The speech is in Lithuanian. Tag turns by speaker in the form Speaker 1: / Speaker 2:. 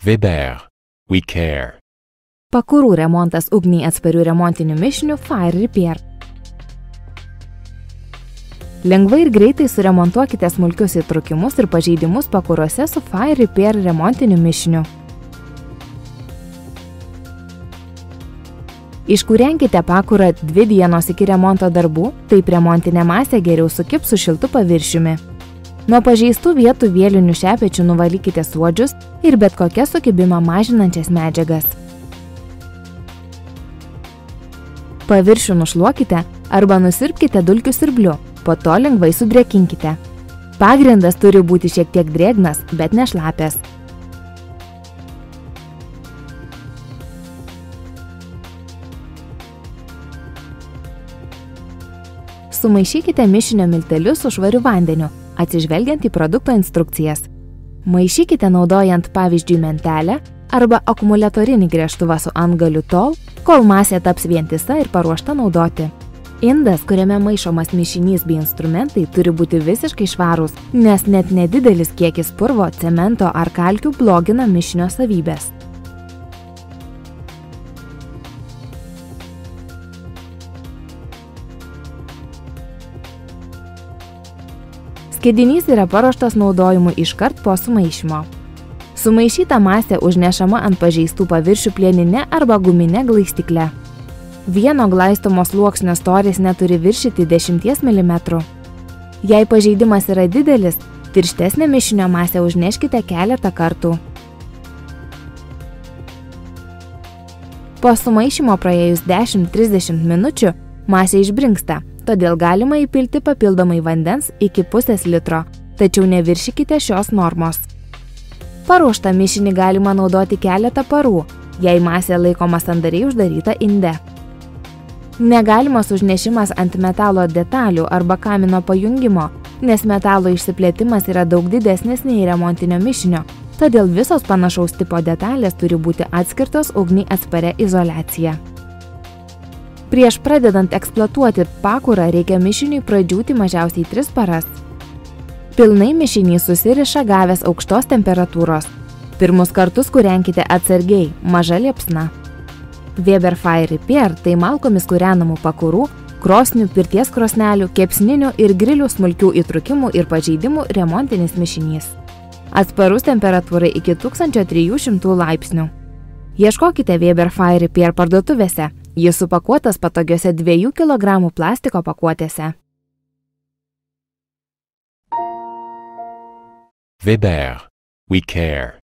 Speaker 1: Weber. We care.
Speaker 2: Pakurų remontas ugniai atsparių remontinių mišinių Fire Repair. Lengvai ir greitai suremontuokite smulkius įtrukimus ir pažeidimus pakuruose su Fire Repair remontiniu mišiniu. Iškūrenkite pakurą 2 dienos iki remonto darbų, taip remontinė masė geriau sukips su šiltu paviršiumi. Nuo pažeistų vietų vėlinių šepečių nuvalykite suodžius ir bet kokias sukibimą mažinančias medžiagas. Paviršių nušluokite arba nusirpkite dulkių siurbliu, po to lengvai sudrėkinkite. Pagrindas turi būti šiek tiek drėgnas, bet nešlapias. Sumaišykite mišinio miltelius su švariu vandeniu, atsižvelgiant į produkto instrukcijas. Maišykite naudojant pavyzdžiui mentelę arba akumuliatorinį gręžtuvą su antgaliu tol, kol masė taps vientisa ir paruošta naudoti. Indas, kuriame maišomas mišinys bei instrumentai, turi būti visiškai švarūs, nes net nedidelis kiekis purvo, cemento ar kalkių blogina mišinio savybės. Skiedinys yra paruoštas naudojimui iškart po sumaišymo. Sumaišyta masė užnešama ant pažeistų paviršių plieninė arba guminė glaistikle. Vieno glaistomo sluoksnio storis neturi viršyti 10 mm. Jei pažeidimas yra didelis, tirštesnę mišinio masę užneškite keletą kartų. Po sumaišymo praėjus 10–30 minučių masė išbrinksta, todėl galima įpilti papildomai vandens iki pusės litro, tačiau neviršykite šios normos. Paruoštą mišinį galima naudoti keletą parų, jei masė laikoma sandariai uždaryta inde. Negalimas užnešimas ant metalo detalių arba kamino pajungimo, nes metalo išsiplėtimas yra daug didesnis nei remontinio mišinio, todėl visos panašaus tipo detalės turi būti atskirtos ugniai atsparia izoliacija. Prieš pradedant eksploatuoti pakurą reikia mišiniui pradžiūti mažiausiai 3 paras. Pilnai mišinys susiriša gavęs aukštos temperatūros. Pirmus kartus kūrenkite atsargiai, maža liepsna. Weber Fire Repair tai malkomis kūrenamų pakurų, krosnių, pirties krosnelių, kepsninių ir grilių smulkių įtrūkimų ir pažeidimų remontinis mišinys. Atsparus temperatūrai iki 1300 laipsnių. Ieškokite Weber Fire Repair parduotuvėse. Jis supakuotas patogiose 2 kg plastiko pakuotėse.
Speaker 1: Weber. We care.